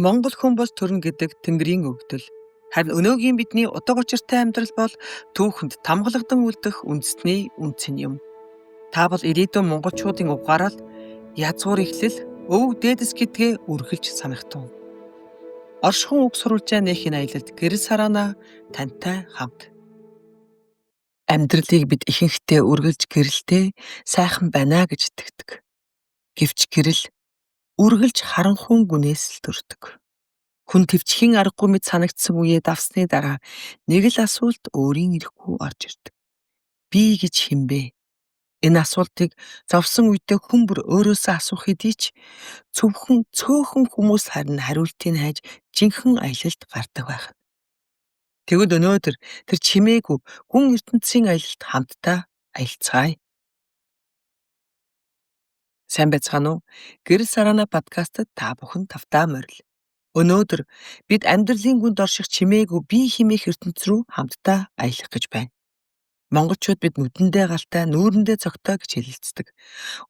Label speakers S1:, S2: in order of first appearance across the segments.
S1: Монгол хүн бол төрн гэдэг Тэнгэрийн өгдөл. Харин өнөөгийн бидний утга учиртай амьдрал бол түүхэнд тамгалагдан үлдэх үндэсний үнцэн юм. Та бол ирээдүйн монголчуудын угаарал язгуур эхлэл өв дээдэс гэдгээ үргэлж санагтун. Оршихуун үг сурвалжаа нээхийн аялалд гэрэл сараана тантай хамт. Амьдралыг бид ихэнхдээ үргэлж гэрэлтэй сайхан байна гэж итгэдэг. Гэвч гэрэл үргэлж харанхуун гүнээс л төрдөг. Хүн төвчхийн аргагүй мэд санагдсан үеэ давсны дараа нэг л асуулт өөрийн ирэхгүй орж ирдэг. Би гэж хинбэ? Энэ асуултыг зовсон үедээ хүн бүр өөрөөсөө асуух хэдий ч цөөхөн хүмүүс харин хариултыг хайж жинхэнэ аялалд гардаг байх. Тэгвэл өнөөдөр тэр чимээгүй гүн ертөнцийн аялалд хамтдаа аялцгаая. Сайн байцгаана уу? Гэрэл сараана подкастт та бүхэн тавтаа морил. Өнөөдөр бид амьдралын гүнд орших чимээгүй бие хэмээх ертөнц рүү хамтдаа аялах гэж байна. Монголчууд бид нүдэндээ галтай, нүүрэндээ цогтой гэж хэлэлцдэг.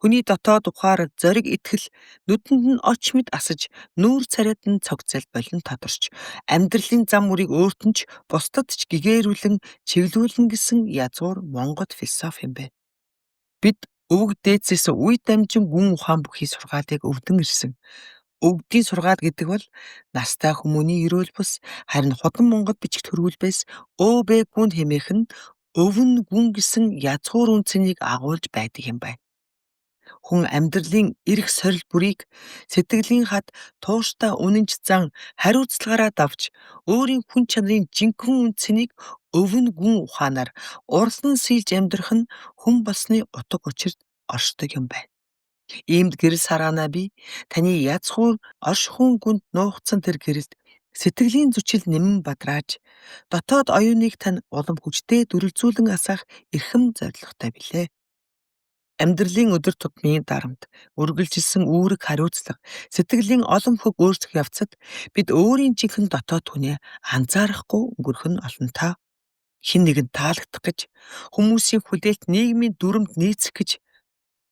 S1: Хүний дотоод ухаар зориг итгэл нүдэнд нь оч мэд асаж, нүүр царайд нь цогцол болон тодорч, амьдралын зам мөрийг өөрт нь ч бусдад ч гэгээрүүлэн чиглүүлэн гэсэн язгуур Монгол философи юм байна. Бид өвөг дээдсээс үе дамжин гүн ухаан бүхий сургаалыг өвдөн ирсэн. Өвгдийн сургаал гэдэг бол настай хүмүүний эрүүл бус харин хотон Монгол бичигт хөрвүүлбээс өөбэ гүн хэмээх нь өвн гүн гэсэн язгуур үнцнийг агуулж байдаг юм байна. Хүн амьдралын эрх сорил бүрийг сэтгэлийн хад тууштай үнэнч зан хариуцлагаараа давж өөрийн хүн чанарын жинхэнэ үнцнийг өвн гүн ухаанаар урлан сийж амьдрах нь хүн болсны утга учирд оршдог юм байна. Иймд гэрэл сараана би таны язгуур оршихуун гүнд нуугдсан тэр гэрэлд сэтгэлийн зүчил нэмэн бадрааж дотоод оюуныг тань улам хүчтэй дүрэлзүүлэн асаах эрхэм зорилготой билээ. Амьдралын өдөр тутмын дарамт, үргэлжилсэн үүрэг хариуцлага, сэтгэлийн олон хөг өөрчлөх явцад бид өөрийн жинхэнэ дотоод хүнээ анзаарахгүй өнгөрөх нь олонтаа. Хэн нэгэнд таалагдах гэж, хүмүүсийн хүлээлт нийгмийн дүрмд нийцэх гэж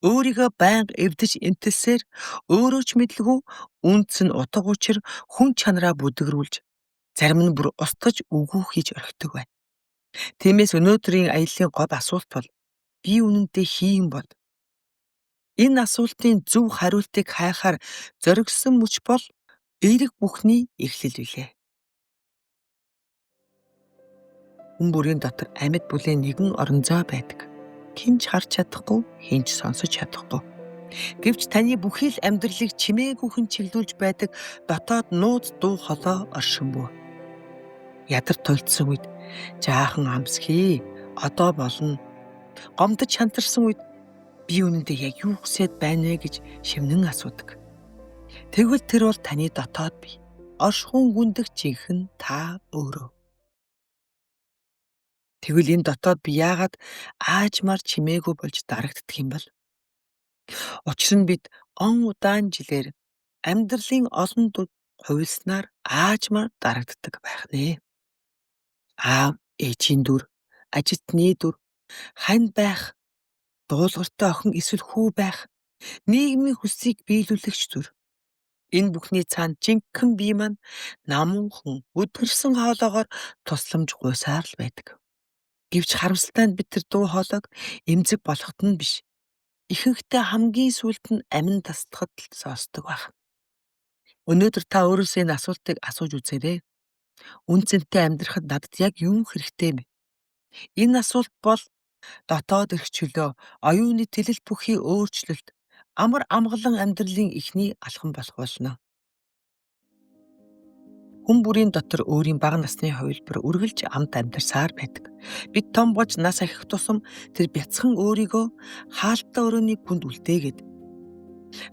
S1: өөрийгөө байнга эвдэж эмтэлсээр өөрөө ч мэдлгүй үнц нь утга учир хүн чанараа бүдгэрүүлж зарим нь бүр устгаж үгүйх хийж орхидог байна. Тиймээс өнөөдрийн аяллаа гол асуулт бол би үнэндээ хин бол? Энэ асуултын зөв хариултыг хайхаар зоригсон мөч бол эерэг бүхний эхлэл билээ. Хүн бүрийн дотор амьд бүлийн нэгэн орон зай байдаг. Хинч харж чадахгүй, хинч сонсож чадахгүй. Гэвч таны бүхий л амьдралыг чимээгүйхэн чиглүүлж байдаг дотоод нууц дуу холоо оршин бүү. Ядар туйлдсан үед жаахан амсхий, одоо болно. Гомдож шантарсан үед би үнэндээ яг юу хүсэж байна вэ гэж шивнэн асуудаг. Тэгвэл тэр бол таны дотоод бие. Оршихуун гүндэх жинхэнэ та өөрөө. Тэгвэл энэ дотоод би яагаад аажмаар чимээгүй болж дарагддаг юм бол? Учир нь бид он удаан жилээр амьдралын олон дүр хувилснаар аажмаар дарагддаг байх нэ. Аав, ээжийн дүр, ажилтны дүр, хань байх, дуулууртай охин эсвэл хүү байх, нийгмийн хүслийг биелүүлэгч дүр. Энэ бүхний цаана жинхэнэ бие маань намуухан өдгөрсөн хоолоогоор тусламж гуйсаар л байдаг. Гэвч харамсалтай нь бид тэр дуу хоолойг эмзэг болоход нь биш. Ихэнхдээ хамгийн сүүлд нь амин тасдахад л сонсдог байх. Өнөөдөр та өөрөөсөө энэ асуултыг асууж үзээрэй. Үнцэнтэй амьдрахад надад яг юу хэрэгтэй вэ? Энэ асуулт бол дотоод эрх чөлөө, оюуны тэлэлт бүхий өөрчлөлт, амар амгалан амьдралын эхний алхам болох болно. Хүн бүрийн дотор өөрийн бага насны хувилбар үргэлж амт амьдарсаар байдаг. Бид том болж нас ахих тусам тэр бяцхан өөрийгөө хаалттай өрөөний гүнд үлдээгээд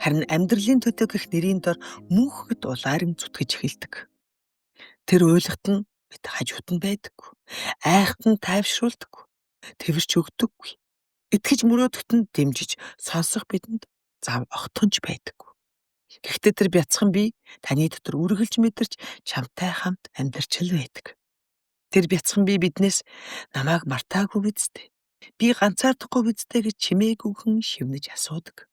S1: харин амьдралын төдөө гэх нэрийн дор мөнхөд улаарин зүтгэж эхэлдэг. Тэр уйлахт нь бид хажууд нь байдаггүй. Айхт нь тайвшруулдаггүй. Тэрч өгдөггүй. Итгэж мөрөөдөгт нь дэмжиж сонсох бидэнд зав огтхонч байдаггүй. Гэхдээ тэр бяцхан би таны дотор үргэлж мэдэрч чамтай хамт амьдарч л байдаг. Тэр бяцхан би биднээс намайг мартаагүй биз дээ. Би ганцаардахгүй биз дээ гэж чимээгүйхэн шивнэж асуудаг.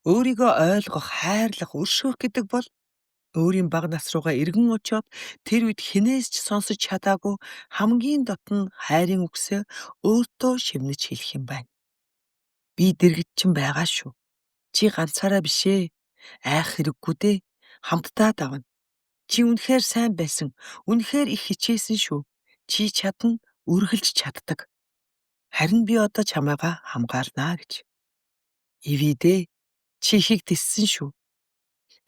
S1: Өөрийгөө ойлгох, хайрлах, өршөөх гэдэг бол Өөрийн бага нас руугаа эргэн очиод тэр үед хинээс ч сонсож чадаагүй хамгийн дотн хайрын үгсээ өөртөө шивнэж хэлэх юм байна. Би дэргэд чинь байгаа шүү. Чи ганцаараа биш ээ. Айх хэрэггүй дээ. Хамтдаа давна. Чи үнэхээр сайн байсан. Үнэхээр их хичээсэн шүү. Чи чадна, үргэлж чаддаг. Харин би одоо чамайгаа хамгаалнаа гэж. Ивидээ, чи ихийг тиссэн шүү.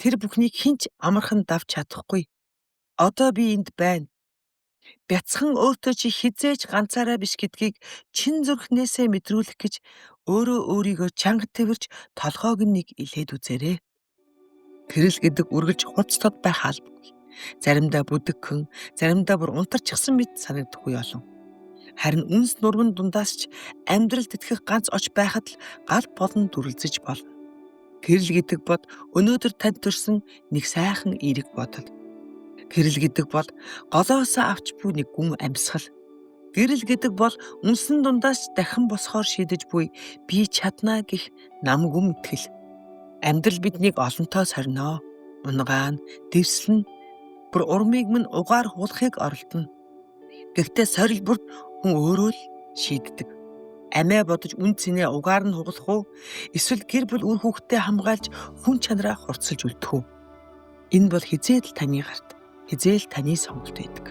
S1: Тэр бүхнийг хинч амархан давж чадахгүй. Одоо би энд байна. Бяцхан өөртөө чи хизээж ганцаараа биш гэдгийг чин зүрхнээсээ мэдрүүлэх гэж өөрөө өөрийгөө чанга тэрвэрч толгойг нэг илээд үзээрэй. Гэрэл гэдэг үргэлж хуц тод байх албагүй. Заримдаа бүдэгхэн, заримдаа бүр унтарчихсан мэт санагдах үе олон. Харин үнс нурман дундаас ч амьдралд итгэх ганц оч байхад л гал болон дүрлзэж болно. Гэрэл гэдэг бод өнөөдөр танд төрсөн нэг сайхан эерэг бодол. Гэрэл гэдэг бол голоосоо авч буй нэг гүн амьсгал. Гэрэл гэдэг бол үнсэн дундаас дахин босхоор шийдэж буй би чаднаа гэх нам гүн итгэл. Амьдрал биднийг олонтоо сорно. Унгаан, дэвслэн, бүр урмыг минь угаар хуулахыг оролдоно. Гэхдээ сорил бүрд хүн өөрөө л шийддэг. Амиа бодож үн цэнэ угаар нь хугалах уу? Эсвэл гэр бүл үр хүүхдээ хамгаалж хүн чанараа хурцлж үлдэх үү? Энэ бол хизээд л таны гарт, хизээл таны сонголт байдаг.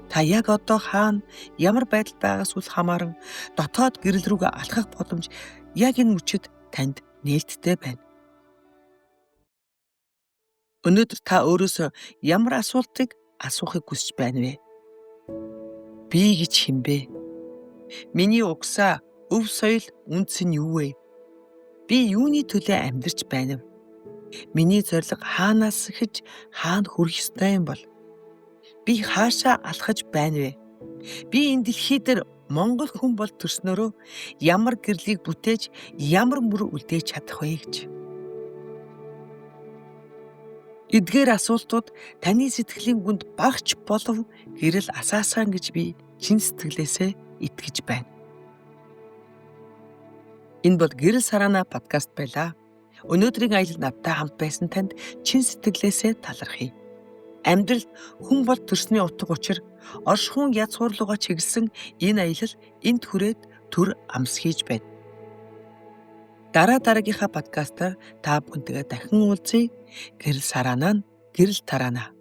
S1: Та яг одоо хаана, ямар байдалд байгаас үл хамааран дотоод гэрэл рүүгээ алхах боломж яг энэ мөчид танд нээлттэй байна. Өнөөдөр та өөрөөсөө ямар асуултыг асуухыг хүсэж байна вэ? Би гэж хинбэ? Миний угсаа, өв соёл, үндэс нь юу вэ? Би юуны төлөө амьдарч байна вэ? Миний зорилго хаанаас эхэж хаана хүрэх ёстой юм бол? Би хаашаа алхаж байна вэ? Би энэ дэлхий дээр Монгол хүн бол төрснөөрөө ямар гэрлийг бүтээж, ямар мөр үлдээж чадах вэ гэж. Эдгээр асуултууд таны сэтгэлийн гүнд багч болов гэрэл асаасан гэж би чин сэтгэлээсээ итгэж байна. Энэ бол Гэрэл Сараана подкаст байлаа. Өнөөдрийн аялал надтай хамт байсан танд чин сэтгэлээсээ талархъя. Амьдралд хүн бол төрсний утга учир оршихуун язгуурлууга чиглэсэн энэ аялал энд хүрээд төр амс хийж байна. Дараагийнхаа подкастаар та бүхэнтэйгээ дахин уулзъя. Гэрэл Сараана нь гэрэл тараана.